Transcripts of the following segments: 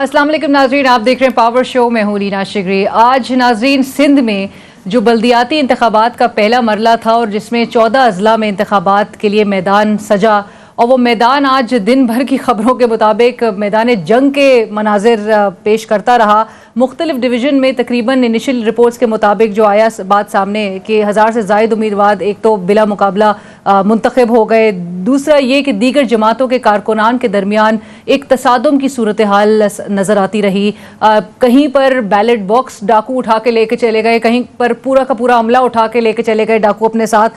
अस्सलाम वालेकुम नाजरीन, आप देख रहे हैं पावर शो में हूं लीना शिगरी। आज नाजरीन सिंध में जो बल्दियाती इंतखाबात का पहला मरला था और जिसमें 14 अजला में इंतखाबात के लिए मैदान सजा, और वो मैदान आज दिन भर की खबरों के मुताबिक मैदान जंग के मनाजिर पेश करता रहा। मुख्तलिफ डिवीज़न में तकरीबन इनिशियल रिपोर्ट्स के मुताबिक जो आया बात सामने कि 1000 से ज़ायद उम्मीदवार एक तो बिला मुकाबला मुंतखब हो गए, दूसरा ये कि दीगर जमातों के कारकुनान के दरमियान एक तसादुम की सूरत हाल नज़र आती रही। कहीं पर बैलेट बॉक्स डाकू उठा के लेके चले गए, कहीं पर पूरा का पूरा अमला उठा के लेके चले गए डाकू अपने साथ,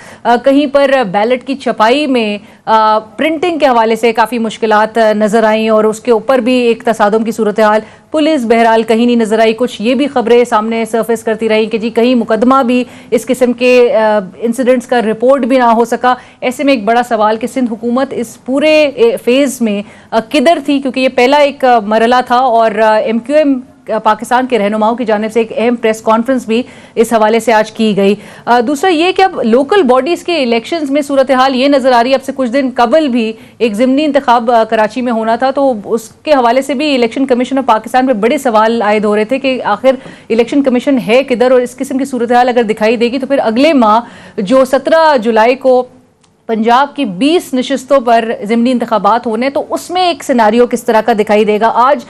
कहीं पर बैलेट की छपाई में प्रिंटिंग के हवाले से काफ़ी मुश्किलात नज़र आई और उसके ऊपर भी एक तसादुम की सूरत हाल। पुलिस बहरहाल कहीं नहीं नजर आई। कुछ ये भी खबरें सामने सरफेस करती रही कि जी कहीं मुकदमा भी इस किस्म के इंसिडेंट्स का रिपोर्ट भी ना हो सका। ऐसे में एक बड़ा सवाल कि सिंध हुकूमत इस पूरे फेज़ में किधर थी, क्योंकि ये पहला एक मरला था और MQM पाकिस्तान के रहनुमाओं की जानिब से एक अहम प्रेस कॉन्फ्रेंस भी इस हवाले से आज की गई। दूसरा ये कि अब लोकल बॉडीज़ के इलेक्शंस में सूरत हाल ये नज़र आ रही है, अब से कुछ दिन कबल भी एक ज़िमनी इंतखाब कराची में होना था, तो उसके हवाले से भी इलेक्शन कमीशन ऑफ पाकिस्तान पर बड़े सवाल आयद हो रहे थे कि आखिर इलेक्शन कमीशन है किधर, और इस किस्म की सूरत हाल अगर दिखाई देगी तो फिर अगले माह जो 17 जुलाई को पंजाब की 20 नशिस्तों पर ज़िमनी इंतखाबात होने, तो उसमें एक सिनारियो किस तरह का दिखाई देगा। आज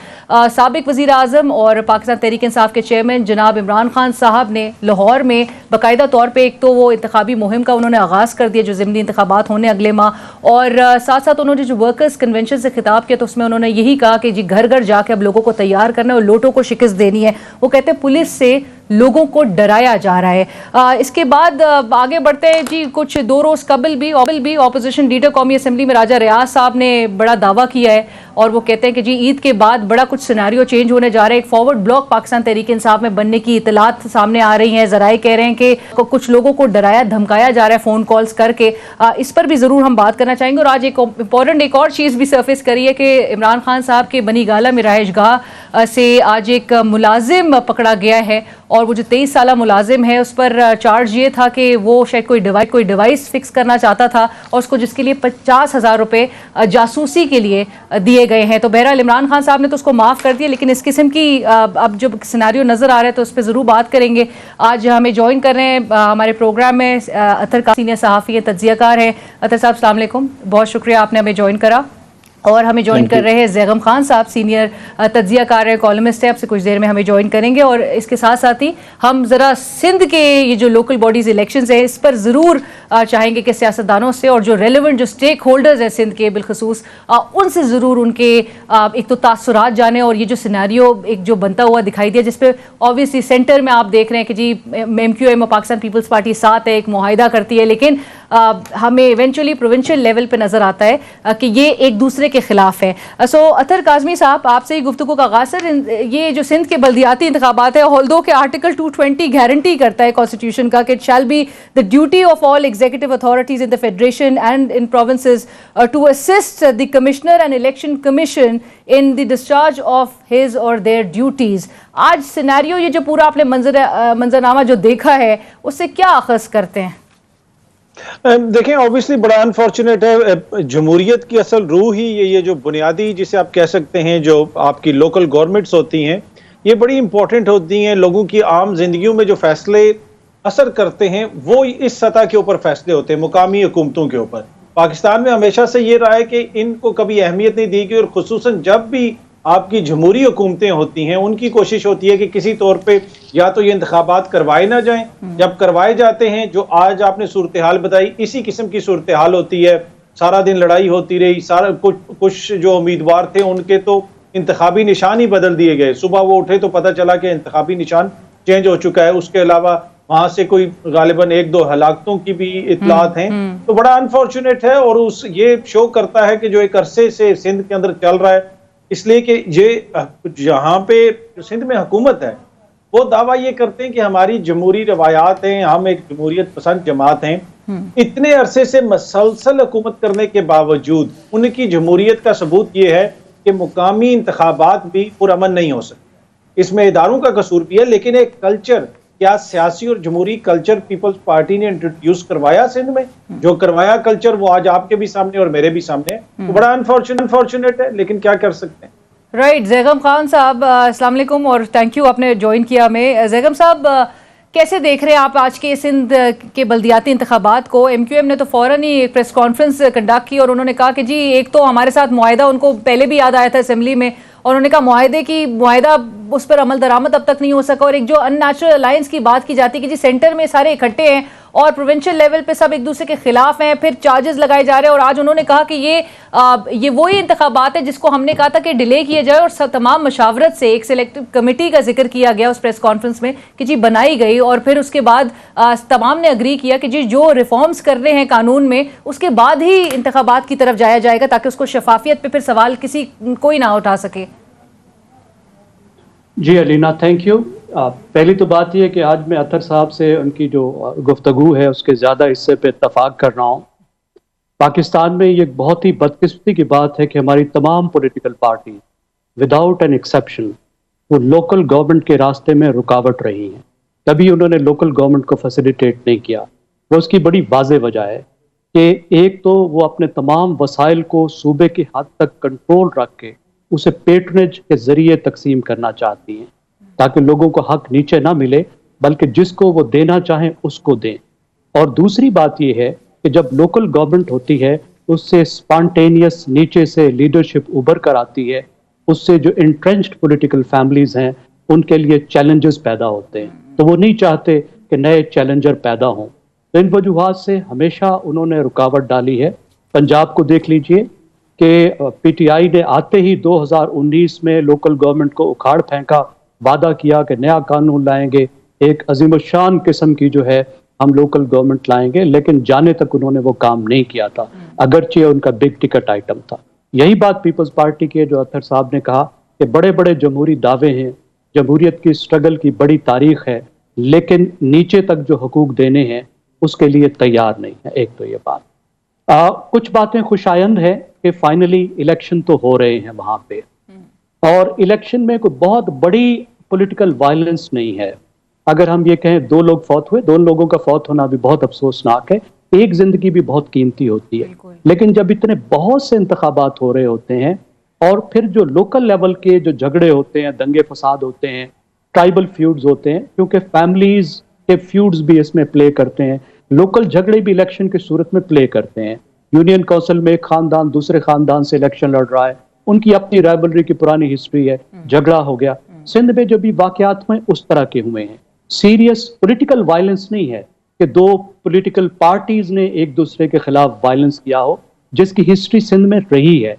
साबिक वज़ीर आज़म और पाकिस्तान तहरीक इंसाफ के चेयरमैन जनाब इमरान खान साहब ने लाहौर में बाकायदा तौर पे एक तो वो इंतखाबी मुहिम का उन्होंने आगाज़ कर दिया जो ज़िमनी इंतखाबात होने अगले माह, और साथ साथ उन्होंने जो वर्कर्स कन्वेंशन से खिताब किया तो उसमें उन्होंने यही कहा कि जी घर घर जाके अब लोगों को तैयार करना है और लोटों को शिकस्त देनी है। वो कहते हैं पुलिस से लोगों को डराया जा रहा है। इसके बाद आगे बढ़ते हैं जी, कुछ 2 रोज़ कबल भी ऑपोजिशन लीडर कौमी असम्बली में राजा रियाज साहब ने बड़ा दावा किया है और वो कहते हैं कि जी ईद के बाद बड़ा कुछ सिनेरियो चेंज होने जा रहा है। एक फॉरवर्ड ब्लॉक पाकिस्तान तहरीक इंसाफ में बनने की इतलात सामने आ रही हैं। ज़राए कह रहे हैं कि कुछ लोगों को डराया धमकाया जा रहा है फ़ोन कॉल्स करके। इस पर भी ज़रूर हम बात करना चाहेंगे। और आज एक इंपॉर्टेंट एक और चीज़ भी सरफेस करी है कि इमरान खान साहब के बनी गाला में रहायश गाह से आज एक मुलाजिम पकड़ा गया है और वो जो 23 साला मुलाजिम है उस पर चार्ज ये था कि वो शायद कोई डिवाइस फिक्स करना चाहता था और उसको जिसके लिए 50,000 रुपये जासूसी के लिए दिए गए हैं। तो बहरहाल इमरान खान साहब ने तो उसको माफ़ कर दिया, लेकिन इस किस्म की अब जो सिनेरियो नज़र आ रहा है तो उस पर ज़रूर बात करेंगे। आज हमें ज्वाइन कर रहे हैं हमारे प्रोग्राम में अतर का सीनियर सहाफ़ी है, तज्ज़ियाकार हैं। अतर साहब अस्सलाम वालेकुम, बहुत शुक्रिया आपने हमें ज्वाइन करा। और हमें ज्वाइन कर रहे हैं ज़ैगम खान साहब, सीनियर तज्ज़ियाकार है, कॉलमिस्ट है, आपसे कुछ देर में हमें ज्वाइन करेंगे। और इसके साथ साथ ही हम ज़रा सिंध के ये जो लोकल बॉडीज़ इलेक्शंस है इस पर ज़रूर चाहेंगे कि सियासतदानों से और जो रेलिवेंट जो स्टेक होल्डर्स हैं सिंध के बिलखसूस उनसे ज़रूर उनके एक तो तासुरात जाने और ये जो सिनेरियो एक जो बनता हुआ दिखाई दिया जिसपे ऑब्वियसली सेंटर में आप देख रहे हैं कि जी MQM और पाकिस्तान पीपल्स पार्टी साथ है, एक मुआहिदा करती है, लेकिन हमें इवेंचुअली प्रोविंशियल लेवल पे नज़र आता है कि ये एक दूसरे के खिलाफ है। सो अतर काज़मी साहब, आपसे ही गुफ्तगू का आगाज़। सर, ये जो सिंध के बल्दियाती इंतखाबात है, ऑल्दो के आर्टिकल 220 गारंटी करता है कॉन्स्टिट्यूशन का कि it shall be the duty of all executive authorities in the federation and in provinces to assist the commissioner and election commission in the discharge of his or their duties. आज scenario ये जो पूरा आपने मंजरनामा जो देखा है उससे क्या अखज़ करते हैं? देखें, ऑब्वियसली बड़ा अनफॉर्चुनेट है। जमहूरियत की असल रूह ही ये जो बुनियादी जिसे आप कह सकते हैं जो आपकी लोकल गवर्नमेंट्स होती हैं ये बड़ी इंपॉर्टेंट होती हैं। लोगों की आम जिंदगियों में जो फैसले असर करते हैं वो इस सतह के ऊपर फैसले होते हैं, मुकामी हुकूमतों के ऊपर। पाकिस्तान में हमेशा से ये रहा है कि इनको कभी अहमियत नहीं दी गई और खुसूसन जब भी आपकी जमहूरी हुकूमतें होती हैं उनकी कोशिश होती है कि किसी तौर पे या तो ये इंतखाबात करवाए ना जाएं, जब करवाए जाते हैं जो आज आपने सूरत हाल बताई इसी किस्म की सूरत हाल होती है। सारा दिन लड़ाई होती रही, सारा कुछ जो उम्मीदवार थे उनके तो इंतखाबी निशान ही बदल दिए गए। सुबह वो उठे तो पता चला कि इंतखाबी निशान चेंज हो चुका है। उसके अलावा वहां से कोई गालिबन 1-2 हलाकतों की भी इतलात हैं। तो बड़ा अनफॉर्चुनेट है और उस ये शो करता है कि जो एक अरसे से सिंध के अंदर चल रहा है, इसलिए कि ये जहाँ पे सिंध में हुकूमत है वो दावा ये करते हैं कि हमारी जमहूरी रवायात हैं, हम एक जमहूरियत पसंद जमात हैं। इतने अरसे से मसलसल हुकूमत करने के बावजूद उनकी जमहूरियत का सबूत ये है कि मुकामी इंतखाबात भी पुरअमन नहीं हो सकते। इसमें इदारों का कसूर भी है, लेकिन एक कल्चर, क्या सियासी और जमहूरी कल्चर पीपल्स पार्टी ने इंट्रोड्यूस करवाया सिंध में? जो करवाया कल्चर वो आज आपके भी सामने और मेरे भी सामने है। तो बड़ा अनफॉर्चुनेट है, लेकिन क्या कर सकते हैं। राइट, जैगम खान साहब, अस्सलाम वालेकुम और थैंक यू आपने ज्वाइन किया हमें। जैगम साहब, कैसे देख रहे हैं आप आज के सिंध के बल्दियाती इंतखाबात को? एमक्यूएम ने तो फौरन ही एक प्रेस कॉन्फ्रेंस कंडक्ट की और उन्होंने कहा कि जी एक तो हमारे साथ मुआहिदा, उनको पहले भी याद आया था असेंबली में, और उन्होंने कहा मुआहिदा उस पर अमल दरामद अब तक नहीं हो सका, और एक जो अननेचुरल अलायंस की बात की जाती है कि जी सेंटर में सारे इकट्ठे हैं और प्रोविंशियल लेवल पे सब एक दूसरे के खिलाफ हैं, फिर चार्जेस लगाए जा रहे हैं। और आज उन्होंने कहा कि ये वही इंतखाबात है जिसको हमने कहा था कि डिले किया जाए, और तमाम मशावरत से एक सिलेक्टिव कमेटी का जिक्र किया गया उस प्रेस कॉन्फ्रेंस में कि जी बनाई गई, और फिर उसके बाद तमाम ने अग्री किया कि जी जो रिफॉर्म्स कर रहे हैं कानून में उसके बाद ही इंतखाबात की तरफ जाया जाएगा, ताकि उसको शफाफियत पे फिर सवाल कोई ना उठा सके। जी अलीना, थैंक यू। पहली तो बात यह है कि आज मैं अतर साहब से उनकी जो गुफ्तगू है उसके ज़्यादा हिस्से पे इत्तफाक कर रहा हूँ। पाकिस्तान में ये बहुत ही बदकिस्मती की बात है कि हमारी तमाम political party without an exception वो लोकल गवर्नमेंट के रास्ते में रुकावट रही हैं। कभी उन्होंने लोकल गवर्नमेंट को फैसिलिटेट नहीं किया। वो उसकी बड़ी वाज़ेह वजह है कि एक तो वो अपने तमाम वसाइल को सूबे के हद तक कंट्रोल रख के उसे पेट्रनेज के जरिए तकसीम करना चाहती हैं, ताकि लोगों को हक नीचे ना मिले बल्कि जिसको वो देना चाहें उसको दें। और दूसरी बात यह है कि जब लोकल गवर्नमेंट होती है उससे स्पॉन्टेनियस नीचे से लीडरशिप उभर कर आती है, उससे जो इंट्रेंच्ड पॉलिटिकल फैमिलीज हैं उनके लिए चैलेंजेस पैदा होते हैं, तो वो नहीं चाहते कि नए चैलेंजर पैदा हों। तो इन वजूहात से हमेशा उन्होंने रुकावट डाली है। पंजाब को देख लीजिए कि पीटीआई ने आते ही 2019 में लोकल गवर्नमेंट को उखाड़ फेंका, वादा किया कि नया कानून लाएंगे, एक अजीमशान किस्म की जो है हम लोकल गवर्नमेंट लाएंगे, लेकिन जाने तक उन्होंने वो काम नहीं किया था, अगरचे उनका बिग टिकट आइटम था। यही बात पीपल्स पार्टी के जो अतर साहब ने कहा कि बड़े बड़े जमहूरी दावे हैं, जमहूरियत की स्ट्रगल की बड़ी तारीख है, लेकिन नीचे तक जो हकूक देने हैं उसके लिए तैयार नहीं है। एक तो ये बात। कुछ बातें खुशायंद है कि फाइनली इलेक्शन तो हो रहे हैं वहां पे, और इलेक्शन में कोई बहुत बड़ी पॉलिटिकल वायलेंस नहीं है। अगर हम ये कहें 2 लोग फौत हुए, 2 लोगों का फौत होना भी बहुत अफसोसनाक है, एक जिंदगी भी बहुत कीमती होती है। लेकिन जब इतने बहुत से इंतखाबात हो रहे होते हैं और फिर जो लोकल लेवल के जो झगड़े होते हैं, दंगे फसाद होते हैं, ट्राइबल फ्यूड्स होते हैं, क्योंकि फैमिलीज के फ्यूड्स भी इसमें प्ले करते हैं, लोकल झगड़े भी इलेक्शन की सूरत में प्ले करते हैं। यूनियन काउंसिल में एक खानदान दूसरे खानदान से इलेक्शन लड़ रहा है, उनकी अपनी राइवलरी की पुरानी हिस्ट्री है, झगड़ा हो गया। सिंध में जो भी वाकयात हुए उस तरह के हुए हैं। सीरियस पॉलिटिकल वायलेंस नहीं है कि 2 पॉलिटिकल पार्टीज ने एक दूसरे के खिलाफ वायलेंस किया हो, जिसकी हिस्ट्री सिंध में रही है।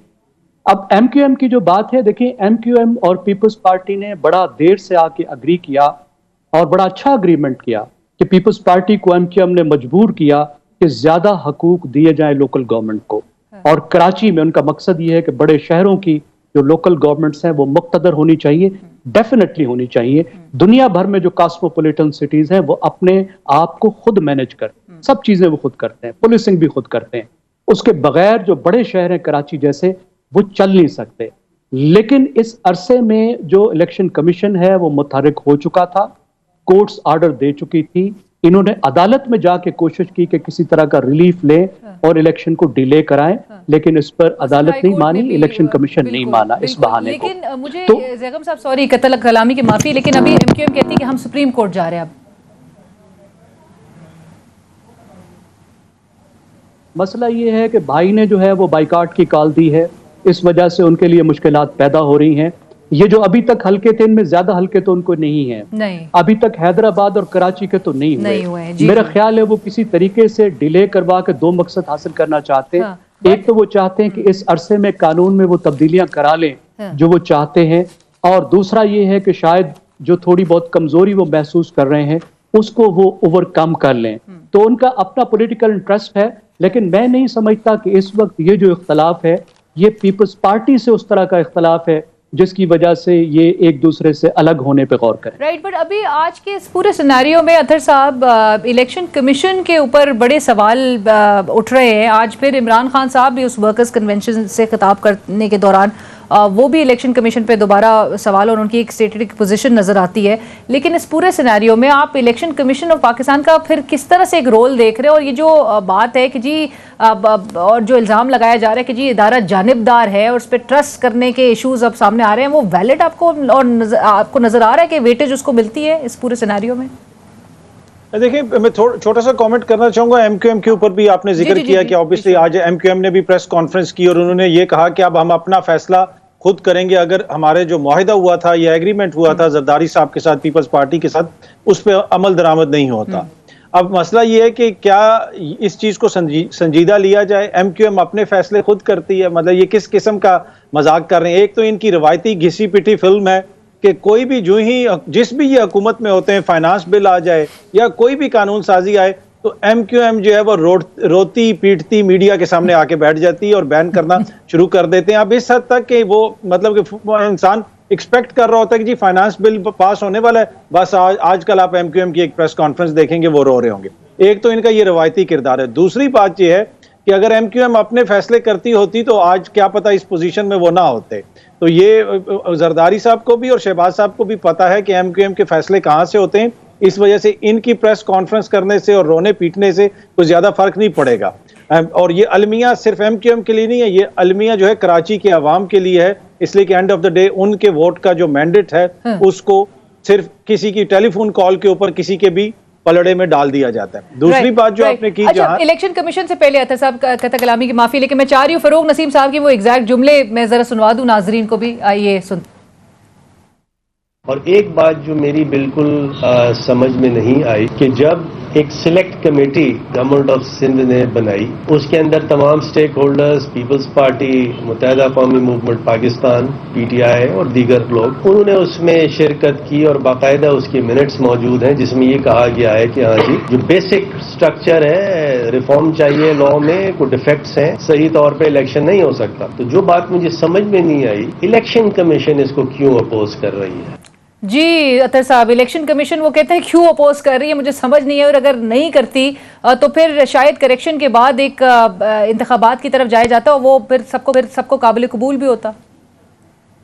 अब एमक्यूएम की जो बात है, देखिए एमक्यूएम और पीपल्स पार्टी ने बड़ा देर से आके अग्री किया और बड़ा अच्छा अग्रीमेंट किया कि पीपल्स पार्टी को एमक्यूएम ने मजबूर किया कि ज्यादा हकूक दिए जाए लोकल गवर्नमेंट को। और कराची में उनका मकसद ये है कि बड़े शहरों की जो लोकल गवर्नमेंट्स हैं वो मुक्तदर होनी चाहिए, डेफिनेटली होनी चाहिए। दुनिया भर में जो कॉस्मोपॉलिटन सिटीज हैं वो अपने आप को खुद मैनेज कर, सब चीजें वो खुद करते हैं, पुलिसिंग भी खुद करते हैं। उसके बगैर जो बड़े शहर हैं कराची जैसे, वो चल नहीं सकते। लेकिन इस अरसे में जो इलेक्शन कमीशन है वो मुतहरिक हो चुका था, कोर्ट्स ऑर्डर दे चुकी थी, इन्होंने अदालत में जाके कोशिश की कि किसी तरह का रिलीफ लें और इलेक्शन को डिले कराएं, लेकिन इस पर अदालत नहीं मानी, इलेक्शन कमीशन नहीं माना इस बहाने को। लेकिन मुझे जैगम साहब, सॉरी कतल कलामी की माफी, लेकिन अभी एमक्यूएम कहती है कि हम सुप्रीम कोर्ट जा रहे हैं। अब मसला ये है कि भाई ने जो है वो बाइकाट की कॉल दी है, इस वजह से उनके लिए मुश्किलात पैदा हो रही हैं। ये जो अभी तक हल्के थे, इनमें ज्यादा हल्के तो उनको नहीं है, नहीं। अभी तक हैदराबाद और कराची के तो नहीं हुए। मेरा ख्याल है वो किसी तरीके से डिले करवा के 2 मकसद हासिल करना चाहते हैं। एक तो वो चाहते हैं कि इस अरसे में कानून में वो तब्दीलियां करा लें जो वो चाहते हैं, और दूसरा ये है कि शायद जो थोड़ी बहुत कमजोरी वो महसूस कर रहे हैं उसको वो ओवरकम कर लें। तो उनका अपना पॉलिटिकल इंटरेस्ट है, लेकिन मैं नहीं समझता कि इस वक्त ये जो इख्तलाफ है ये पीपल्स पार्टी से उस तरह का इख्तलाफ है जिसकी वजह से ये एक दूसरे से अलग होने पे गौर करें। राइट, बट अभी आज के इस पूरे सिनेरियो में अतर साहब, इलेक्शन कमीशन के ऊपर बड़े सवाल उठ रहे हैं। आज फिर इमरान खान साहब भी उस वर्कर्स कन्वेंशन से खिताब करने के दौरान वो भी इलेक्शन कमीशन पे दोबारा सवाल और उनकी एक स्टेटेड पोजीशन नजर आती है। लेकिन इस पूरे सिनेरियो में आप इलेक्शन कमीशन ऑफ पाकिस्तान का फिर किस तरह से एक रोल देख रहे हैं? और ये जो बात है कि जी और जो इल्ज़ाम लगाया जा रहा है कि जी इदारा जानिबदार है और उस पर ट्रस्ट करने के इश्यूज अब सामने आ रहे हैं, वो वैलिड आपको और आपको नजर आ रहा है कि वेटेज उसको मिलती है इस पूरे सिनेरियो में? देखिए, मैं छोटा सा कमेंट करना चाहूंगा। एमक्यूएम के ऊपर भी आपने जिक्र किया कि ऑब्वियसली आज एमक्यूएम ने भी प्रेस कॉन्फ्रेंस की और उन्होंने ये कहा कि अब हम अपना फैसला खुद करेंगे। अगर हमारे जो मुआहिदा हुआ था, ये एग्रीमेंट हुआ था जरदारी साहब के साथ, पीपल्स पार्टी के साथ, उस पर अमल दरामद नहीं होता। अब मसला ये है कि क्या इस चीज को संजीदा लिया जाए? एमक्यूएम अपने फैसले खुद करती है, मतलब ये किस किस्म का मजाक कर रहे हैं? एक तो इनकी रवायती घिसी पिटी फिल्म है कि कोई भी जो ही जिस भी ये हुकूमत में होते हैं, फाइनेंस बिल आ जाए या कोई भी कानून साजी आए, तो एमक्यूएम जो है वो रोती पीटती मीडिया के सामने आके बैठ जाती है और बैन करना शुरू कर देते हैं। अब इस हद तक कि वो मतलब कि इंसान एक्सपेक्ट कर रहा होता है कि जी फाइनेंस बिल पास होने वाला है, बस आजकल आप एमक्यूएम की एक प्रेस कॉन्फ्रेंस देखेंगे वो रो रहे होंगे। एक तो इनका ये रवायती किरदार है। दूसरी बात ये है कि अगर एमक्यूएम अपने फैसले करती होती तो आज क्या पता इस पोजीशन में वो ना होते। तो ये जरदारी साहब को भी और शहबाज साहब को भी पता है कि एमक्यूएम के फैसले कहाँ से होते हैं। इस वजह से इनकी प्रेस कॉन्फ्रेंस करने से और रोने पीटने से कुछ ज्यादा फर्क नहीं पड़ेगा। और ये अलमिया सिर्फ एमक्यूएम के लिए नहीं है, ये अलमिया जो है कराची के अवाम के लिए है, इसलिए कि एंड ऑफ द डे उनके वोट का जो मैंडेट है उसको सिर्फ किसी की टेलीफोन कॉल के ऊपर किसी के भी पलड़े में डाल दिया जाता है। दूसरी बात जो आपने की, अच्छा, इलेक्शन कमीशन से पहले अतर साहब कहता कलामी की माफी, लेकिन मैं चाह रही हूँ फरूक नसीम साहब की वो एग्जैक्ट जुमले मैं जरा सुनवा दूं नाजरीन को भी। आइए सुन। और एक बात जो मेरी बिल्कुल समझ में नहीं आई कि जब एक select committee government of Sindh ने बनाई, उसके अंदर तमाम stake holders, Peoples Party, Muttahida Qaumi Movement Pakistan, PTI और दीगर लोग, उन्होंने उसमें शिरकत की और बाकायदा उसके मिनट्स मौजूद हैं जिसमें ये कहा गया है कि हाँ जी जो बेसिक स्ट्रक्चर है, रिफॉर्म चाहिए लॉ में, कुछ डिफेक्ट्स हैं, सही तौर पर इलेक्शन नहीं हो सकता। तो जो बात मुझे समझ में नहीं आई, इलेक्शन कमीशन इसको क्यों अपोज कर रही है? जी अतर साहब, इलेक्शन कमीशन वो कहते हैं क्यों अपोज कर रही है, मुझे समझ नहीं है। और अगर नहीं करती तो फिर शायद करेक्शन के बाद एक इंतखाबात की तरफ जाया जाता और वो फिर सबको काबिल कबूल भी होता।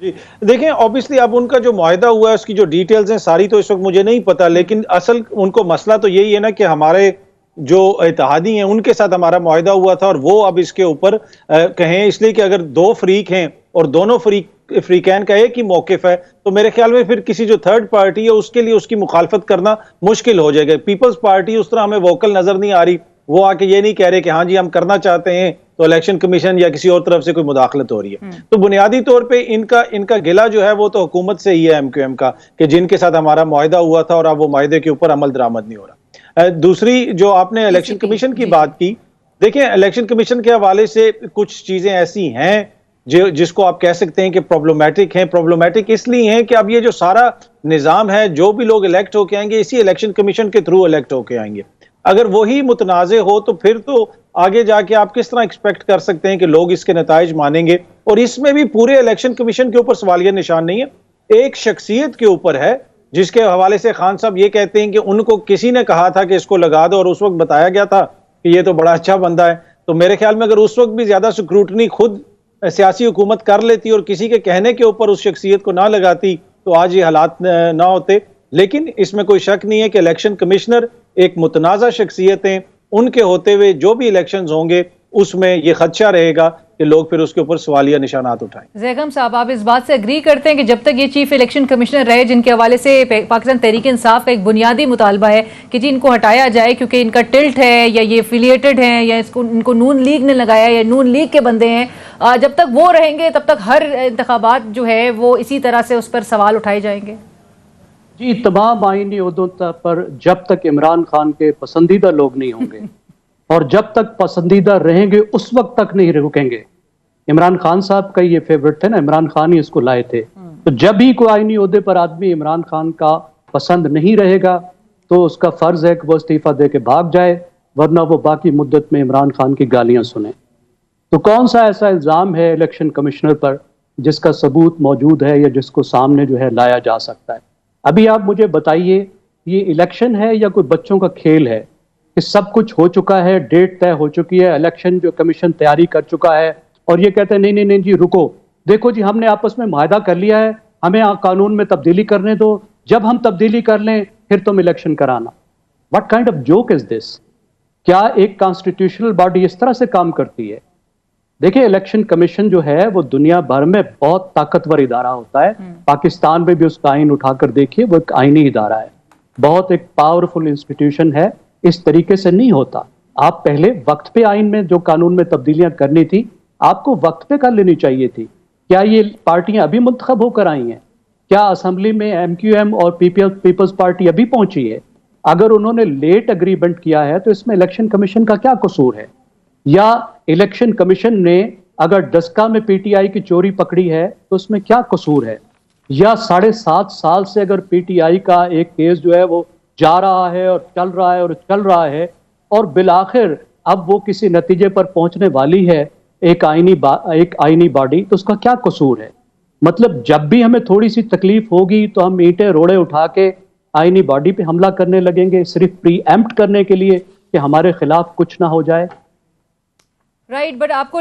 जी देखें, ऑब्वियसली अब उनका जो मुआहिदा हुआ है उसकी जो डिटेल्स हैं सारी तो इस वक्त मुझे नहीं पता, लेकिन असल उनको मसला तो यही है ना कि हमारे जो इत्तेहादी हैं उनके साथ हमारा मुआहिदा हुआ था और वो अब इसके ऊपर कहें, इसलिए कि अगर दो फरीक हैं और दोनों फ्रीकैन का एक ही मौकिफ है तो मेरे ख्याल में फिर किसी जो थर्ड पार्टी है उसके लिए उसकी मुखालफत करना मुश्किल हो जाएगा। पीपल्स पार्टी उस तरह हमें वोकल नजर नहीं आ रही, वो आके ये नहीं कह रहे कि हाँ जी हम करना चाहते हैं तो इलेक्शन कमीशन या किसी और तरफ से कोई मुदाखलत हो रही है। तो बुनियादी तौर पे इनका गिला जो है वो तो हुकूमत से ही है, एमक्यूएम का, कि जिनके साथ हमारा मुआहिदा हुआ था और अब वो मुआहिदे के ऊपर अमल दरामद नहीं हो रहा। दूसरी जो आपने इलेक्शन कमीशन की बात की, देखिए इलेक्शन कमीशन के हवाले से कुछ चीजें ऐसी हैं जिसको आप कह सकते हैं कि प्रॉब्लमैटिक हैं। प्रॉब्लमैटिक इसलिए हैं कि अब ये जो सारा निज़ाम है, जो भी लोग इलेक्ट होके आएंगे इसी इलेक्शन कमीशन के थ्रू इलेक्ट होके आएंगे। अगर वही मुतनाज़े हो तो फिर तो आगे जाके आप किस तरह एक्सपेक्ट कर सकते हैं कि लोग इसके नताइज मानेंगे? और इसमें भी पूरे इलेक्शन कमीशन के ऊपर सवालिया निशान नहीं है, एक शख्सियत के ऊपर है जिसके हवाले से खान साहब ये कहते हैं कि उनको किसी ने कहा था कि इसको लगा दो और उस वक्त बताया गया था कि ये तो बड़ा अच्छा बंदा है। तो मेरे ख्याल में अगर उस वक्त भी ज्यादा स्क्रूटनी खुद सियासी हुकूमत कर लेती और किसी के कहने के ऊपर उस शख्सियत को ना लगाती तो आज ये हालात ना होते। लेकिन इसमें कोई शक नहीं है कि इलेक्शन कमिश्नर एक मुतनाज़ा शख्सियत हैं, उनके होते हुए जो भी इलेक्शंस होंगे उसमें ये खदशा रहेगा कि लोग फिर उसके ऊपर सवालिया निशानात उठाएं। ज़ैगम साहब, आप इस बात से एग्री करते हैं कि जब तक ये चीफ इलेक्शन कमिश्नर रहे, जिनके हवाले से पाकिस्तान तहरीक इंसाफ का एक बुनियादी मुतालबा है कि जी इनको हटाया जाए क्योंकि इनका टिल्ट है या ये एफिलिएटेड हैं या इनको नून लीग ने लगाया या नून लीग के बंदे हैं, जब तक वो रहेंगे तब तक हर इंतखाबात जो है वो इसी तरह से उस पर सवाल उठाए जाएंगे? जी, तमाम आईनी उहदों पर जब तक इमरान खान के पसंदीदा लोग नहीं होंगे और जब तक पसंदीदा रहेंगे उस वक्त तक नहीं रुकेंगे। इमरान खान साहब का ये फेवरेट थे ना, इमरान खान ही इसको लाए थे। तो जब भी कोई आईनी ओहदे पर आदमी इमरान खान का पसंद नहीं रहेगा तो उसका फर्ज है कि वो इस्तीफा दे के भाग जाए, वरना वो बाकी मुद्दत में इमरान खान की गालियां सुने। तो कौन सा ऐसा इल्ज़ाम है इलेक्शन कमिश्नर पर जिसका सबूत मौजूद है या जिसको सामने जो है लाया जा सकता है? अभी आप मुझे बताइए, ये इलेक्शन है या कोई बच्चों का खेल है कि सब कुछ हो चुका है, डेट तय हो चुकी है, इलेक्शन जो कमीशन तैयारी कर चुका है और ये कहते हैं नहीं नहीं नहीं जी रुको, देखो जी, हमने आपस में मुआहदा कर लिया है, हमें कानून में तब्दीली करने दो, जब हम तब्दीली कर लें फिर तुम इलेक्शन कराना। What kind of joke is this? क्या एक कॉन्स्टिट्यूशनल बॉडी इस तरह से काम करती है? देखिए, इलेक्शन कमीशन जो है वो दुनिया भर में बहुत ताकतवर इदारा होता है। पाकिस्तान में भी उसका आइन उठाकर देखिए, वो एक आइनी इदारा है, बहुत एक पावरफुल इंस्टीट्यूशन है। इस तरीके से नहीं होता। आप पहले वक्त पे आइन में जो कानून में तब्दीलियां करनी थी, आपको वक्त पे कर लेनी चाहिए थी। क्या ये पार्टियां अभी मुंतखब होकर आई हैं? क्या असेंबली में एमक्यूएम और पीपल्स पार्टी अभी पहुंची है? अगर उन्होंने लेट एग्रीमेंट किया है तो इसमें इलेक्शन कमीशन का क्या कसूर है? या इलेक्शन कमीशन ने अगर डस्का में पीटीआई की चोरी पकड़ी है तो उसमें क्या कसूर है? या 7.5 साल से अगर पीटीआई का एक केस जो है वो जा रहा है और चल रहा है और चल रहा है और बिलाखिर अब वो किसी नतीजे पर पहुंचने वाली है, एक आईनी बॉडी, तो उसका क्या कसूर है? मतलब जब भी हमें थोड़ी सी तकलीफ होगी तो हम ईंटें रोड़े उठा के आईनी बॉडी पे हमला करने लगेंगे, सिर्फ प्रीएम्प्ट करने के लिए कि हमारे खिलाफ कुछ ना हो जाए। राइट, बट आपको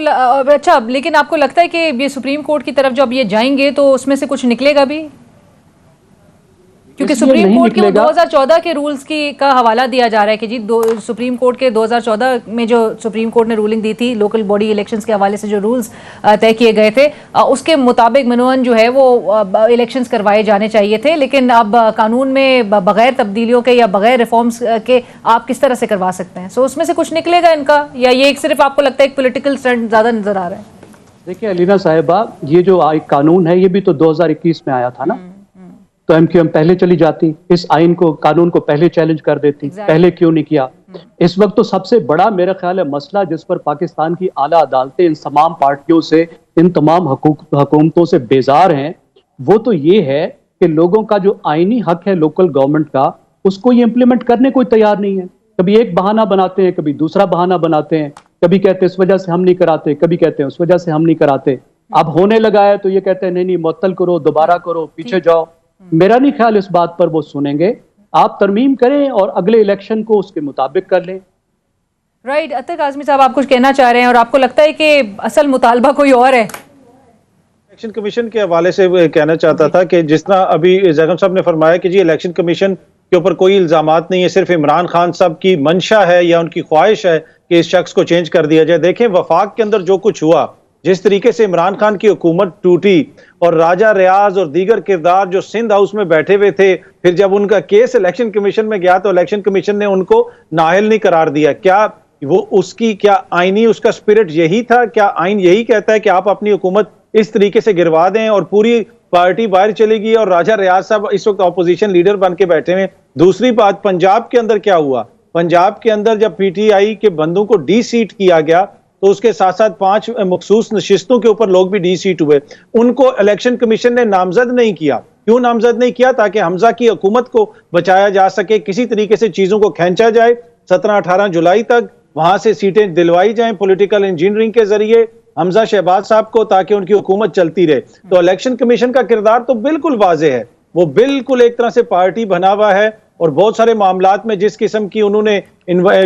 अच्छा, लेकिन आपको लगता है कि ये सुप्रीम कोर्ट की तरफ जब ये जाएंगे तो उसमें से कुछ निकलेगा भी? क्योंकि सुप्रीम कोर्ट के 2014 के रूल्स का हवाला दिया जा रहा है कि जी सुप्रीम कोर्ट के 2014 में जो सुप्रीम कोर्ट ने रूलिंग दी थी लोकल बॉडी इलेक्शंस के हवाले से जो रूल्स तय किए गए थे, उसके मुताबिक मनोन जो है वो इलेक्शंस करवाए जाने चाहिए थे। लेकिन अब कानून में बगैर तब्दीलियों के या बगैर रिफॉर्म्स के आप किस तरह से करवा सकते हैं? सो उसमें से कुछ निकलेगा इनका, या ये सिर्फ आपको लगता है एक पोलिटिकल स्टंट ज्यादा नजर आ रहा है? देखिए अलीना साहिबा, ये जो कानून है ये भी तो 2021 में आया था ना, तो एमक्यूएम पहले चली जाती, इस आइन को, कानून को पहले चैलेंज कर देती। पहले क्यों नहीं किया? इस वक्त तो सबसे बड़ा मेरा ख्याल है मसला जिस पर पाकिस्तान की आला अदालतें इन तमाम पार्टियों से, इन तमाम हुकूमतों से बेजार हैं, वो तो ये है कि लोगों का जो आईनी हक है लोकल गवर्नमेंट का, उसको ये इम्प्लीमेंट करने को तैयार नहीं है। कभी एक बहाना बनाते हैं, कभी दूसरा बहाना बनाते हैं, कभी कहते हैं इस वजह से हम नहीं कराते, कभी कहते हैं उस वजह से हम नहीं कराते। अब होने लगा है तो ये कहते हैं नहीं नहीं मुअत्तल करो, दोबारा करो, पीछे जाओ। मेरा नहीं ख्याल इस बात पर वो सुनेंगे। आप तरमीम करें और अगले इलेक्शन को उसके मुताबिक कर लें। राइट, अतर काज़मी साहब आप कुछ कहना चाह रहे हैं और आपको लगता है कि असल मुतालबा कोई और है? इलेक्शन कमीशन के हवाले से कहना चाहता था कि जिस तरह अभी जगम साहब ने फरमाया कि जी इलेक्शन कमीशन के ऊपर कोई इल्जामात नहीं है, सिर्फ इमरान खान साहब की मंशा है या उनकी ख्वाहिश है कि इस शख्स को चेंज कर दिया जाए। देखें वफाक के अंदर जो कुछ हुआ, जिस तरीके से इमरान खान की हुकूमत टूटी और राजा रियाज और दीगर किरदार जो सिंध हाउस में बैठे हुए थे, फिर जब उनका केस इलेक्शन कमीशन में गया तो इलेक्शन कमीशन ने उनको नाअहल नहीं करार दिया। क्या वो उसकी क्या आईनी उसका स्पिरिट यही था? क्या आइन यही कहता है कि आप अपनी हुकूमत इस तरीके से गिरवा दें और पूरी पार्टी बाहर चलेगी और राजा रियाज साहब इस वक्त अपोजिशन लीडर बन के बैठे हुए? दूसरी बात, पंजाब के अंदर क्या हुआ? पंजाब के अंदर जब पीटीआई के बंदों को डी सीट किया गया तो उसके साथ साथ 5 मखसूस नशिस्तों के ऊपर लोग भी डी सीट हुए, उनको इलेक्शन कमीशन ने नामजद नहीं किया। क्यों नामजद नहीं किया? ताकि हमजा की हुकूमत को बचाया जा सके, किसी तरीके से चीजों को खींचा जाए, 17-18 जुलाई तक वहां से सीटें दिलवाई जाएं पॉलिटिकल इंजीनियरिंग के जरिए हमजा शहबाज साहब को, ताकि उनकी हुकूमत चलती रहे। तो इलेक्शन कमीशन का किरदार तो बिल्कुल वाज़ेह है, वो बिल्कुल एक तरह से पार्टी बना हुआ है और बहुत सारे मामलात में जिस किस्म की उन्होंने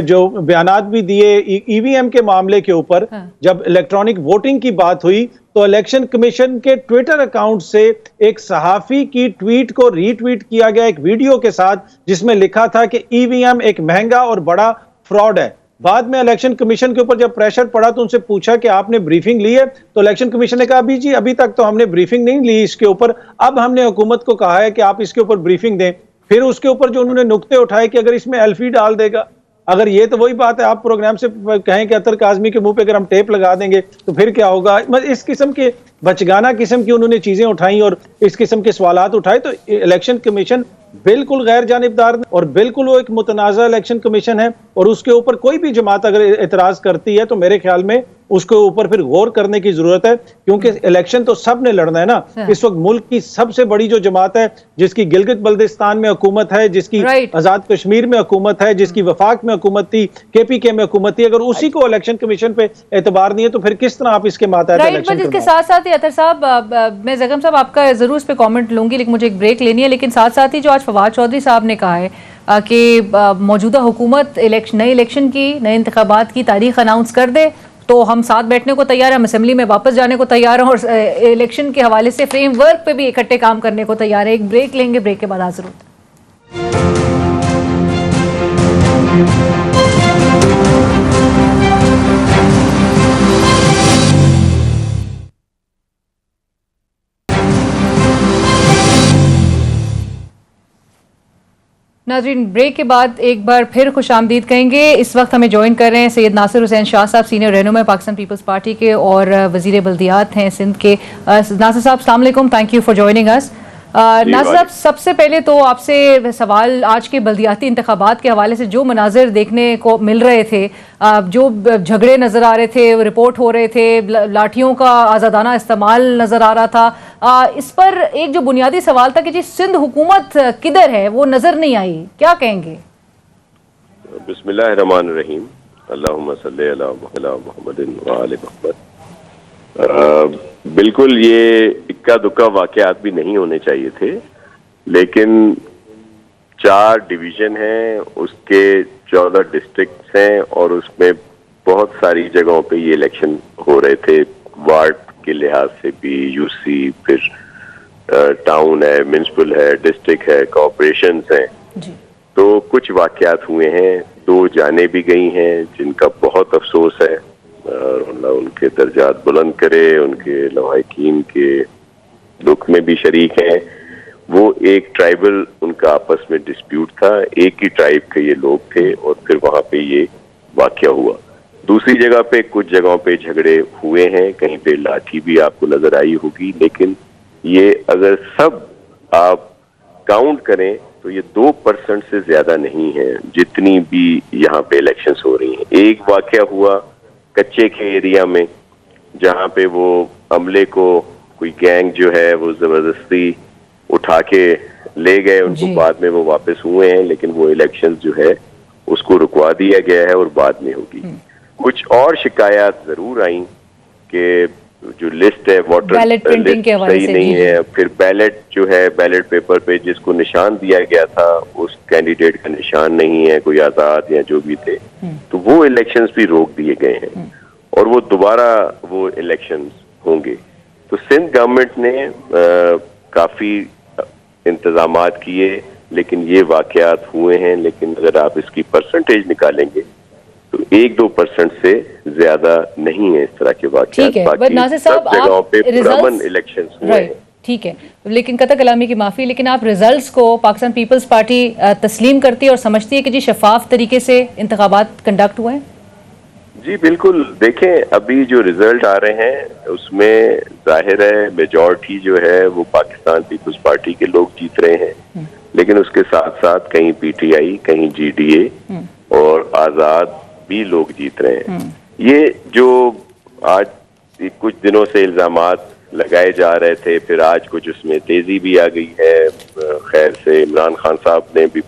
जो बयानात भी दिए ईवीएम के मामले के ऊपर, जब इलेक्ट्रॉनिक वोटिंग की बात हुई तो इलेक्शन कमीशन के ट्विटर अकाउंट से एक सहाफी की ट्वीट को रीट्वीट किया गया एक वीडियो के साथ, जिसमें लिखा था कि ईवीएम एक महंगा और बड़ा फ्रॉड है। बाद में इलेक्शन कमीशन के ऊपर जब प्रेशर पड़ा तो उनसे पूछा कि आपने ब्रीफिंग ली है, तो इलेक्शन कमीशन ने कहा अभी जी अभी तक तो हमने ब्रीफिंग नहीं ली इसके ऊपर, अब हमने हुकूमत को कहा है कि आप इसके ऊपर ब्रीफिंग दें। फिर उसके ऊपर जो उन्होंने नुक्ते उठाए कि अगर इसमें एल्फी डाल देगा, अगर ये तो वही बात है, आप प्रोग्राम से कहें कि अतर काज़मी के मुंह पे अगर हम टेप लगा देंगे तो फिर क्या होगा? इस किस्म के बचगाना किस्म की उन्होंने चीजें उठाई और इस किस्म के सवालात उठाए। तो इलेक्शन कमीशन बिल्कुल गैर जानिबदार और बिल्कुल वो एक मुतनाज़ा इलेक्शन कमीशन है और उसके ऊपर कोई भी जमात अगर एतराज करती है तो मेरे ख्याल में उसके ऊपर फिर गौर करने की जरूरत है, क्योंकि इलेक्शन तो सब ने लड़ना है ना। इस वक्त मुल्क की सबसे बड़ी जो जमात है, जिसकी गिलगित बल्दिस्तान में हुकूमत है, जिसकी आजाद कश्मीर में हुकूमत है, जिसकी वफाक में हुकूमत थी, केपीके में हुकूमत थी, अगर उसी को इलेक्शन कमीशन पे एतबार नहीं है तो फिर किस तरह आप इसके मातहत इलेक्शन? इसके साथ साथ ही अतर साहब, मैं जगम साहब आपका जरूर इस पे कमेंट लूंगी, लेकिन मुझे एक ब्रेक लेनी है। लेकिन साथ साथ ही जो आज फवाद चौधरी साहब ने कहा है कि मौजूदा हुकूमत नए इलेक्शन की, नए इंतखाबात की तारीख अनाउंस कर दे तो हम साथ बैठने को तैयार हैं, हम असेंबली में वापस जाने को तैयार हैं और इलेक्शन के हवाले से फ्रेमवर्क पे भी इकट्ठे काम करने को तैयार है। एक ब्रेक लेंगे, ब्रेक के बाद हाजिर होते हैं। नाज़रीन, ब्रेक के बाद एक बार फिर खुश आमदीद कहेंगे। इस वक्त हमें ज्वाइन कर रहे हैं सैयद नासिर हुसैन शाह साहब, सीनियर रहनुमा पाकिस्तान पीपल्स पार्टी के और वजीर बल्दियात हैं सिंध के। नासिर साहब अस्सलाम वालेकुम, thank you for joining us. Nasir साहब, सबसे पहले तो आपसे सवाल, आज के बल्दियाती इंतखाबात के हवाले से जो मनाजिर देखने को मिल रहे थे, जो झगड़े नज़र आ रहे थे, रिपोर्ट हो रहे थे, लाठियों का आज़ादाना इस्तेमाल नज़र आ रहा था, इस पर एक जो बुनियादी सवाल था कि जी सिंध हुकूमत किधर है, वो नज़र नहीं आई, क्या कहेंगे? बिस्मिल्लाहिर्रहमानिर्रहीम, अल्लाहुम्मा सल्ली अला मुहम्मदिन व आले मुहम्मद। बिल्कुल ये इक्का दुक्का वाक़यात भी नहीं होने चाहिए थे, लेकिन 4 डिवीज़न हैं, उसके 14 डिस्ट्रिक्ट्स हैं और उसमें बहुत सारी जगहों पे ये इलेक्शन हो रहे थे, वार्ड के लिहाज से भी, यूसी, फिर टाउन है, म्युनिसिपल है, डिस्ट्रिक्ट है, कॉर्पोरेशंस हैं। तो कुछ वाक़यात हुए हैं, 2 जाने भी गई हैं जिनका बहुत अफसोस है और अल्लाह उनके दर्जात बुलंद करे, उनके लवाहिकीन के दुख में भी शरीक हैं। वो एक ट्राइबल, उनका आपस में डिस्प्यूट था, एक ही ट्राइब के ये लोग थे और फिर वहां पे ये वाकया हुआ। दूसरी जगह पे, कुछ जगहों पे झगड़े हुए हैं, कहीं पे लाठी भी आपको नजर आई होगी, लेकिन ये अगर सब आप काउंट करें तो ये 2% से ज्यादा नहीं है जितनी भी यहाँ पे इलेक्शंस हो रही हैं। एक वाकया हुआ कच्चे के एरिया में, जहाँ पे वो अमले को कोई गैंग जो है वो जबरदस्ती उठा के ले गए, उनको बाद में वो वापस हुए हैं, लेकिन वो इलेक्शन जो है उसको रुकवा दिया गया है और बाद में होगी। कुछ और शिकायत जरूर आई कि जो लिस्ट है, वोटर लिस्ट सही नहीं है, फिर बैलेट जो है, बैलेट पेपर पे जिसको निशान दिया गया था उस कैंडिडेट का निशान नहीं है, कोई आजाद या जो भी थे, तो वो इलेक्शंस भी रोक दिए गए हैं और वो दोबारा वो इलेक्शंस होंगे। तो सिंध गवर्नमेंट ने काफी इंतजामात किए, लेकिन ये वाकयात हुए हैं। लेकिन अगर आप इसकी परसेंटेज निकालेंगे तो 1-2% से ज्यादा नहीं है इस तरह के वाकयात। बाकी सब जगहों पे पुरअमन इलेक्शंस हुए हैं। ठीक है, लेकिन कतई कलामी की माफी, लेकिन आप रिजल्ट्स को पाकिस्तान पीपल्स पार्टी तस्लीम करती है और समझती है कि जी शफाफ तरीके से इंतखाबात कंडक्ट हुए हैं? जी बिल्कुल, देखें अभी जो रिजल्ट आ रहे हैं उसमें जाहिर है मेजॉरिटी जो है वो पाकिस्तान पीपल्स पार्टी के लोग जीत रहे हैं, लेकिन उसके साथ साथ कहीं पीटीआई, कहीं जीडीए और आजाद भी लोग जीत रहे हैं। ये जो आज कुछ दिनों से इल्जामात लगाए जा रहे थे, फिर आज कुछ उसमें तेजी भी आ गई है। खैर से इमरान खान साहब ने भी,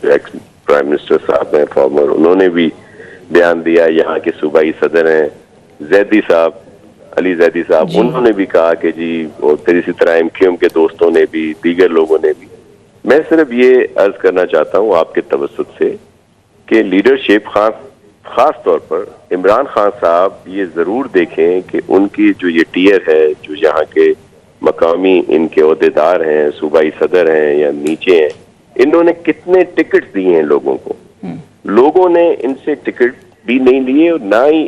एक्स प्राइम मिनिस्टर साहब हैं फॉर्मर, उन्होंने भी बयान दिया। यहाँ के सूबाई सदर हैं जैदी साहब, अली जैदी साहब, उन्होंने भी कहा कि जी, और फिर इसी तरह एमक्यूएम के दोस्तों ने भी, दीगर लोगों ने भी। मैं सिर्फ ये अर्ज करना चाहता हूँ आपके तवज्जुह से कि लीडरशिप खास तौर पर इमरान खान साहब ये जरूर देखें कि उनकी जो ये टीयर है, जो यहाँ के मकामी इनके ओहदेदार हैं, सूबाई सदर हैं या नीचे हैं, इन्होंने कितने टिकट दिए हैं लोगों को। लोगों ने इनसे टिकट भी नहीं लिए और ना ही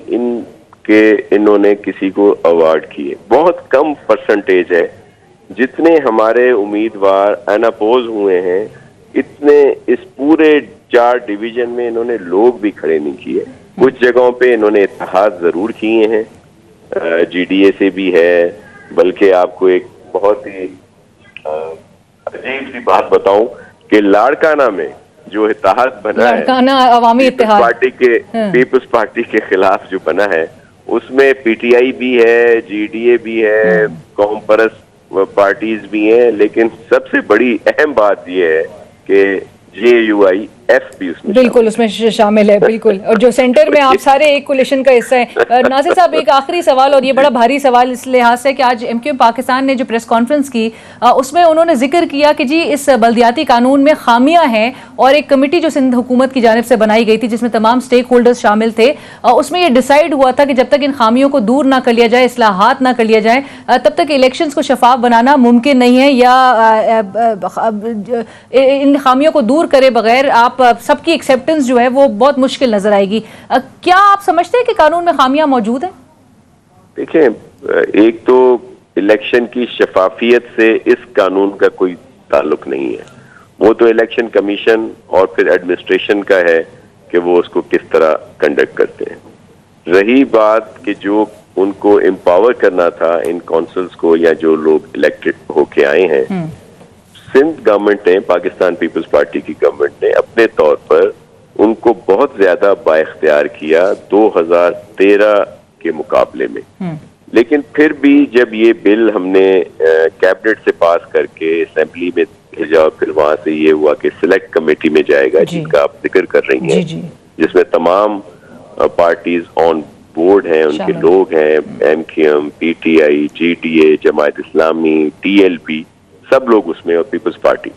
इन्होंने किसी को अवार्ड किए। बहुत कम परसेंटेज है। जितने हमारे उम्मीदवार अनअपोज हुए हैं, इतने इस पूरे 4 डिवीजन में इन्होंने लोग भी खड़े नहीं किए। कुछ जगहों पे इन्होंने इत्तेहाद जरूर किए हैं, जीडीए से भी है। बल्कि आपको एक बहुत ही अजीब सी बात बताऊं कि लाड़काना में जो इत्तेहाद बना है, अवामी इत्तेहाद पार्टी के, पीपल्स पार्टी के खिलाफ जो बना है, उसमें पीटीआई भी है, जीडीए भी है, कौम परस्त पार्टीज भी हैं, लेकिन सबसे बड़ी अहम बात यह है कि जेयूआई PF भी उसमें बिल्कुल उसमें शामिल है, बिल्कुल। और जो सेंटर में आप सारे एक कोलिशन का हिस्सा है। नासिर साहब, एक आखिरी सवाल, और ये बड़ा भारी सवाल इस लिहाज से कि आज MQM पाकिस्तान ने जो प्रेस कॉन्फ्रेंस की उसमें उन्होंने जिक्र किया कि जी इस बल्दियाती कानून में खामियां हैं, और एक कमेटी जो सिंध हुकूमत की जानिब से बनाई गई थी जिसमें तमाम स्टेक होल्डर्स शामिल थे, उसमें ये डिसाइड हुआ था कि जब तक इन खामियों को दूर ना कर लिया जाए, इस्लाहात ना कर लिया जाए, तब तक इलेक्शंस को शफाफ बनाना मुमकिन नहीं है, या इन खामियों को दूर करे बगैर आप सबकी एक्सेप्टेंस जो है वो बहुत मुश्किल नजर आएगी। क्या आप समझते हैं कि कानून में खामियां मौजूद हैं? देखें, एक तो इलेक्शन की शफाफियत से इस कानून का कोई ताल्लुक नहीं है। वो तो इलेक्शन कमीशन और फिर एडमिनिस्ट्रेशन का है कि वो उसको किस तरह कंडक्ट करते हैं। रही बात कि जो उनको एम्पावर करना था इन काउंसिल्स को, या जो लोग इलेक्टेड होके आए हैं, सिंध गवर्नमेंट ने, पाकिस्तान पीपल्स पार्टी की गवर्नमेंट ने अपने तौर पर उनको बहुत ज्यादा बाइख्तियार किया 2013 के मुकाबले में। लेकिन फिर भी जब ये बिल हमने कैबिनेट से पास करके असेंबली में भेजा, फिर वहां से ये हुआ कि सिलेक्ट कमेटी में जाएगा, जिसका आप जिक्र कर रही हैं, जिसमें तमाम पार्टीज ऑन बोर्ड हैं, उनके लोग हैं, MQM, PTI, GTA, Jamaat Islami, TLP, सब लोग उसमें, और पीपल्स पार्टी।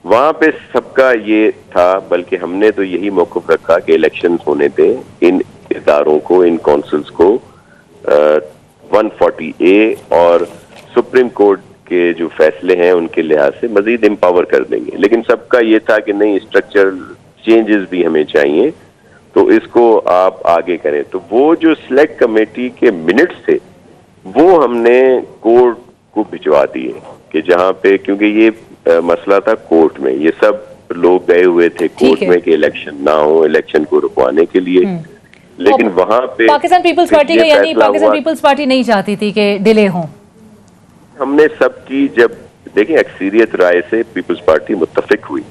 वहां पे सबका ये था, बल्कि हमने तो यही मौक़िफ़ रखा कि इलेक्शन होने दें, इन इदारों को, इन काउंसिल्स को 140A और सुप्रीम कोर्ट के जो फैसले हैं उनके लिहाज से मजीद एम्पावर कर देंगे। लेकिन सबका ये था कि नहीं, स्ट्रक्चरल चेंजेस भी हमें चाहिए, तो इसको आप आगे करें। तो वो जो सिलेक्ट कमेटी के मिनट्स थे वो हमने कोर्ट को भिजवा दिए, कि जहां पे, क्योंकि ये मसला था कोर्ट में, ये सब लोग गए हुए थे कोर्ट में कि इलेक्शन ना हो, इलेक्शन को रुकवाने के लिए। लेकिन वहां पे पाकिस्तान पीपल्स पार्टी का, यानी पाकिस्तान पीपल्स पार्टी नहीं चाहती थी कि डिले हो। हमने सबकी, जब देखें, अक्सरियत राय से पीपल्स पार्टी मुत्तफिक हुई।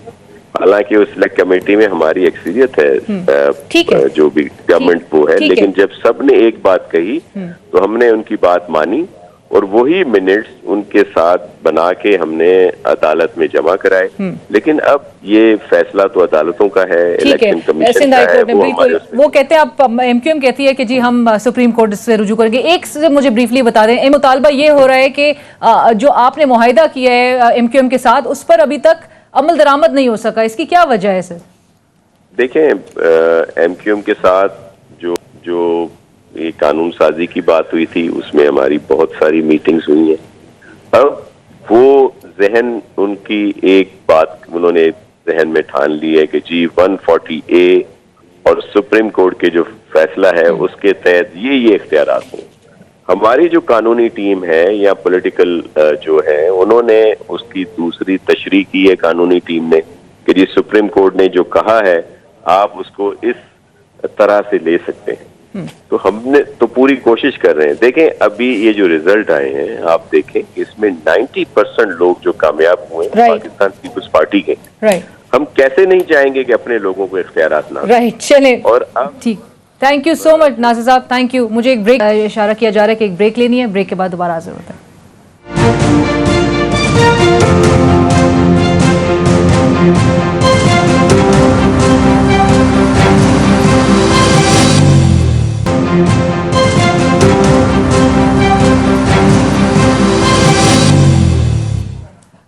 हालांकि उस सिलेक्ट कमेटी में हमारी अक्सरियत है, जो भी गवर्नमेंट वो है, लेकिन जब सबने एक बात कही तो हमने उनकी बात मानी, और वही मिनट्स उनके साथ बना के हमने अदालत में जमा कराए। लेकिन अब ये फैसला तो अदालतों का है, इलेक्शन कमीशन का है, वो हमारे वो कहते हैं, आप MQM कहती है कि जी हम सुप्रीम कोर्ट से रुजू करेंगे। एक से मुझे ब्रीफली बता दें, मुतालबा ये हो रहा है कि जो आपने मुआहिदा किया है MQM के साथ, उस पर अभी तक अमल दरामद नहीं हो सका, इसकी क्या वजह है सर? देखें, MQM के साथ जो ये कानून साजी की बात हुई थी, उसमें हमारी बहुत सारी मीटिंग्स हुई हैं। अब वो जहन, उनकी एक बात उन्होंने जहन में ठान ली है कि जी 140A और सुप्रीम कोर्ट के जो फैसला है उसके तहत ये इख्तियारात हों। हमारी जो कानूनी टीम है या पॉलिटिकल जो है, उन्होंने उसकी दूसरी तशरीह की है कानूनी टीम ने, कि जी सुप्रीम कोर्ट ने जो कहा है आप उसको इस तरह से ले सकते हैं। तो हमने तो पूरी कोशिश कर रहे हैं। देखें, अभी ये जो रिजल्ट आए हैं, आप देखें, इसमें 90% लोग जो कामयाब हुए हैं पाकिस्तान पीपल्स पार्टी के। हम कैसे नहीं चाहेंगे कि अपने लोगों को इख्तियारात ना। चले, और अब ठीक, thank you so much Nasir साहब, थैंक यू। मुझे एक ब्रेक इशारा किया जा रहा है कि एक ब्रेक लेनी है, ब्रेक के बाद दोबारा हाजिर होता है।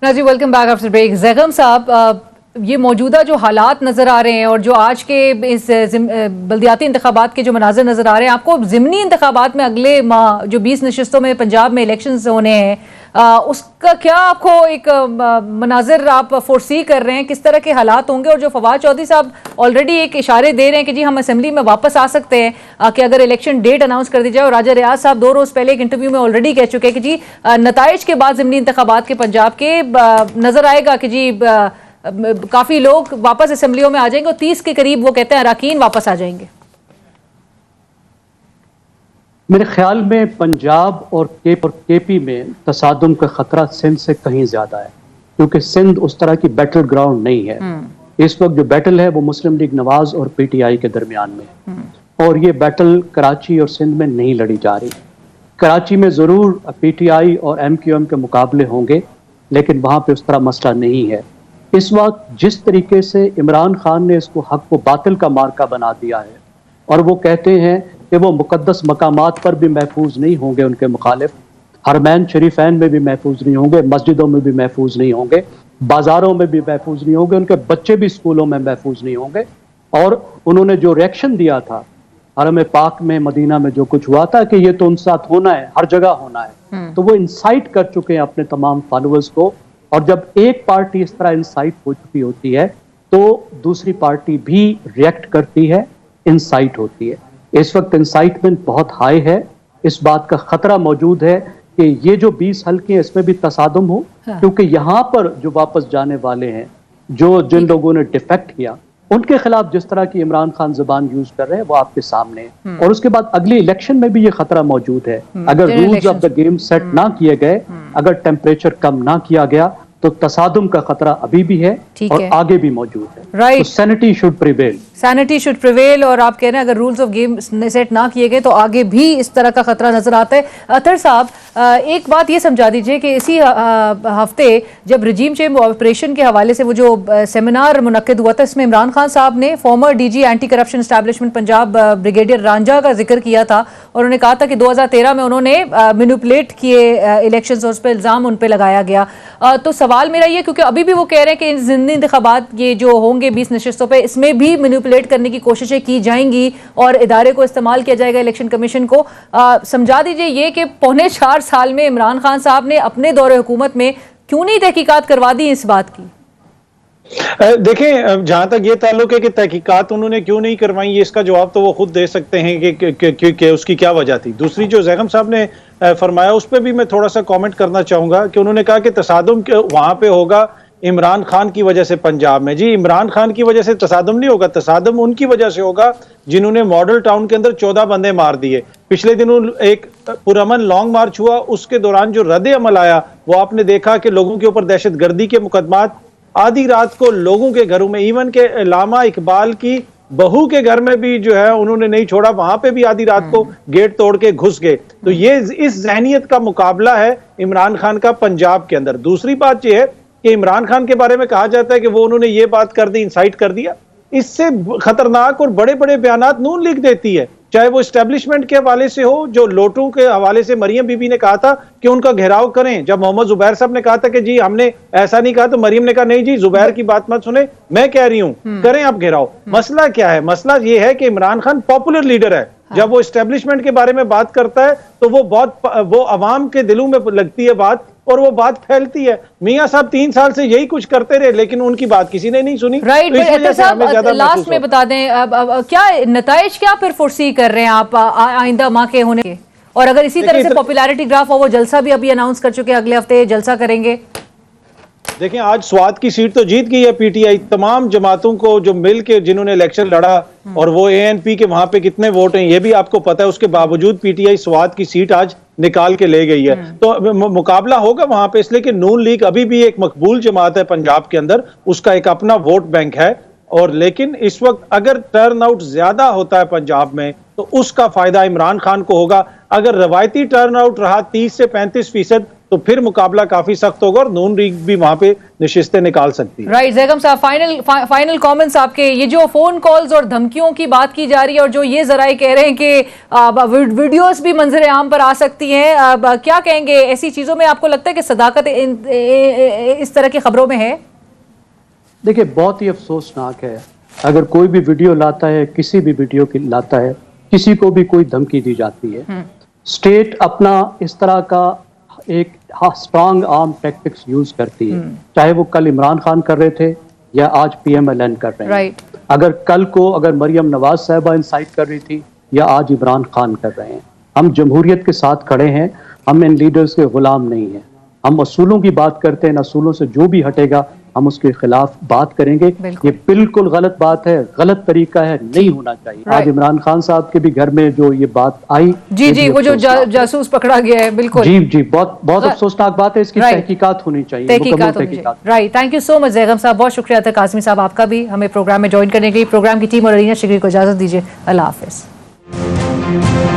नाज़रीन, welcome back after break. Zaigham साहब, ये मौजूदा जो हालात नज़र आ रहे हैं और जो आज के इस बल्दियाती इंतखाबात के जो मनाज़र नज़र आ रहे हैं, आपको ज़िमनी इंतखाबात में अगले माह जो 20 नशिस्तों में पंजाब में इलेक्शंस होने हैं, उसका क्या आपको एक मनाज़र आप फोरसी कर रहे हैं? किस तरह के हालात होंगे? और जो फवाद चौधरी साहब ऑलरेडी एक इशारे दे रहे हैं कि जी हम असेंबली में वापस आ सकते हैं कि अगर इलेक्शन डेट अनाउंस कर दी जाए, और राजा रियाज साहब 2 रोज़ पहले एक इंटरव्यू में ऑलरेडी कह चुके हैं कि जी नताइज के बाद ज़िमनी इंतखाबात के पंजाब के नज़र आएगा कि जी काफ़ी लोग वापस असेंबलियों में आ जाएंगे, और 30 के करीब वो कहते हैं अरकान वापस आ जाएंगे। मेरे ख्याल में पंजाब और केपी में तसादुम का खतरा सिंध से कहीं ज्यादा है, क्योंकि सिंध उस तरह की बैटल ग्राउंड नहीं है। इस वक्त जो बैटल है वो मुस्लिम लीग नवाज और PTI के दरमियान में, और ये बैटल कराची और सिंध में नहीं लड़ी जा रही। कराची में जरूर PTI और MQM के मुकाबले होंगे, लेकिन वहां पे उस तरह मसला नहीं है। इस वक्त जिस तरीके से इमरान खान ने इसको हक व बातिल का मार्का बना दिया है, और वो कहते हैं कि वो मुकद्दस मकामात पर भी महफूज नहीं होंगे, उनके मुखालिफ हरमैन शरीफैन में भी महफूज नहीं होंगे, मस्जिदों में भी महफूज नहीं होंगे, बाजारों में भी महफूज नहीं होंगे, उनके बच्चे भी स्कूलों में महफूज नहीं होंगे। और उन्होंने जो रिएक्शन दिया था हरम पाक में, मदीना में जो कुछ हुआ था कि ये तो उनके साथ होना है, हर जगह होना है, तो वो इंसाइट कर चुके हैं अपने तमाम फॉलोअर्स को। और जब एक पार्टी इस तरह इंसाइट हो चुकी होती है तो दूसरी पार्टी भी रिएक्ट करती है, इंसाइट होती है। इस वक्त इंसाइटमेंट बहुत हाई है। इस बात का खतरा मौजूद है कि ये जो 20 हल्के हैं इसमें भी तसादुम हो, क्योंकि यहाँ पर जो वापस जाने वाले हैं, जिन लोगों ने डिफेक्ट किया, उनके खिलाफ जिस तरह की इमरान खान जुबान यूज कर रहे हैं वो आपके सामने है। और उसके बाद अगली इलेक्शन में भी ये खतरा मौजूद है। अगर rules of the game set ना किए गए, अगर टेम्परेचर कम ना किया गया, तो तसादुम का खतरा अभी भी है और आगे भी मौजूद है। Right, sanity should prevail, sanity should prevail. और आप कह रहे हैं अगर रूल्स ऑफ गेम सेट ना किए गए तो आगे भी इस तरह का खतरा नजर आता है। अतर साहब, एक बात ये समझा दीजिए कि इसी हफ्ते जब रिजीम चेंज ऑपरेशन के हवाले से वो जो सेमिनार मुनक्किद हुआ था, इसमें इमरान खान साहब ने former DG anti corruption establishment Punjab brigadier Ranjha का जिक्र किया था और उन्होंने कहा था कि 2013 में उन्होंने मैनिपुलेट किए इलेक्शंस और उस पर इल्जाम उन पर लगाया गया। तो सवाल मेरा ये, क्योंकि अभी भी वो कह रहे हैं कि ज़िमनी इंतखाबात ये जो होंगे 20 नशिस्तों पे, इसमें भी मैनिपुलेट करने की कोशिशें की जाएंगी और इदारे को इस्तेमाल किया जाएगा, इलेक्शन कमीशन को। समझा दीजिए ये कि 4.25 साल में इमरान खान साहब ने अपने दौरे हुकूमत में क्यों नहीं तहकीकात करवा दी इस बात की? देखें, जहां तक ये ताल्लुक है कि तहकीकात उन्होंने क्यों नहीं करवाई, ये इसका जवाब तो वो खुद दे सकते हैं कि उसकी क्या वजह थी। दूसरी जो ज़ैगम साहब ने फरमाया उस पर भी मैं थोड़ा सा कमेंट करना चाहूंगा कि उन्होंने कहा कि तसादुम वहां पे होगा इमरान खान की वजह से पंजाब में। जी, इमरान खान की वजह से तसादुम नहीं होगा, तसादुम उनकी वजह से होगा जिन्होंने मॉडल टाउन के अंदर 14 बंदे मार दिए। पिछले दिनों एक पुरअमन लॉन्ग मार्च हुआ, उसके दौरान जो रद्द अमल आया वो आपने देखा कि लोगों के ऊपर दहशत गर्दी के मुकदमात, आधी रात को लोगों के घरों में, इवन के लामा इकबाल की बहू के घर में भी जो है उन्होंने नहीं छोड़ा, वहां पे भी आधी रात को गेट तोड़ के घुस गए। तो ये इस ज़हनियत का मुकाबला है इमरान खान का पंजाब के अंदर। दूसरी बात यह है कि इमरान खान के बारे में कहा जाता है कि वो उन्होंने ये बात कर दी, इंसाइट कर दिया। इससे खतरनाक और बड़े बड़े बयानात नून लीग देती है, चाहे वो एस्टेब्लिशमेंट के हवाले से हो, जो लोटों के हवाले से मरियम बीबी ने कहा था कि उनका घेराव करें। जब मोहम्मद जुबैर साहब ने कहा था कि जी हमने ऐसा नहीं कहा, तो मरियम ने कहा नहीं जी, जुबैर की बात मत सुने, मैं कह रही हूं करें आप घेराव। मसला क्या है? मसला ये है कि इमरान खान पॉपुलर लीडर है। जब वो एस्टेब्लिशमेंट के बारे में बात करता है तो वो अवाम के दिलों में लगती है बात और वो बात फैलती है। मियां साहब 3 साल से यही कुछ करते रहे लेकिन उनकी बात किसी ने नहीं सुनी। राइट, लास्ट में बता दें क्या नताइज क्या फिर फोर्सी कर रहे हैं आप आइंदा माह के होने के? और अगर इसी तरह से पॉपुलैरिटी ग्राफ हो, वो जलसा भी अभी अनाउंस कर चुके हैं, अगले हफ्ते जलसा करेंगे। देखें, आज स्वात की सीट तो जीत गई है पीटीआई। तमाम जमातों को जो मिल के जिन्होंने इलेक्शन लड़ा और वो एएनपी के वहां पे कितने वोट हैं ये भी आपको पता है, उसके बावजूद पीटीआई स्वात की सीट आज निकाल के ले गई है। तो मुकाबला होगा वहां पे, इसलिए कि नून लीग अभी भी एक मकबूल जमात है पंजाब के अंदर, उसका एक अपना वोट बैंक है। और लेकिन इस वक्त अगर टर्न आउट ज्यादा होता है पंजाब में तो उसका फायदा इमरान खान को होगा। अगर रवायती टर्न आउट रहा 30 से 35% तो फिर मुकाबला काफी सख्त होगा और नून लीग भी वहां पे निशिस्तें निकाल सकती है। राइट, ज़ैगम साहब, फाइनल कमेंट्स आपके। ये जो फोन कॉल्स और धमकियों की बात की जा रही है और जो ये जराए कह रहे हैं कि वीडियोस भी मंजर आम पर आ सकती हैं, क्या कहेंगे ऐसी चीजों में? आपको लगता है कि सदाकत इस तरह की खबरों में है? देखिए, बहुत ही अफसोसनाक है अगर कोई भी वीडियो लाता है, किसी भी वीडियो की लाता है, किसी को भी कोई धमकी दी जाती है। स्टेट अपना इस तरह का एक स्ट्रॉन्ग आर्म टैक्टिक्स यूज करती है, चाहे वो कल इमरान खान कर रहे थे या आज पीएमएलएन कर रहे हैं। अगर कल को अगर मरियम नवाज साहिबा इंसाइट कर रही थी या आज इमरान खान कर रहे हैं, हम जमहूरियत के साथ खड़े हैं, हम इन लीडर्स के गुलाम नहीं हैं। हम असूलों की बात करते हैं, असूलों से जो भी हटेगा हम उसके खिलाफ बात करेंगे। ये बिल्कुल गलत बात है, गलत तरीका है, नहीं होना चाहिए। आज इमरान खान साहब के भी घर में जो ये बात आई, जी वो जो जासूस पकड़ा गया है, बिल्कुल जी बहुत अफसोसनाक बात है। इसकी तहकीकात होनी चाहिए, तहकीकात। Right, thank you so much Zaigham साहब, बहुत शुक्रिया था काज़मी साहब आपका भी हमें प्रोग्राम में ज्वाइन करने के लिए। प्रोग्राम की टीम और अलीना शिगरी को इजाजत दीजिए, अल्लाह हाफिज।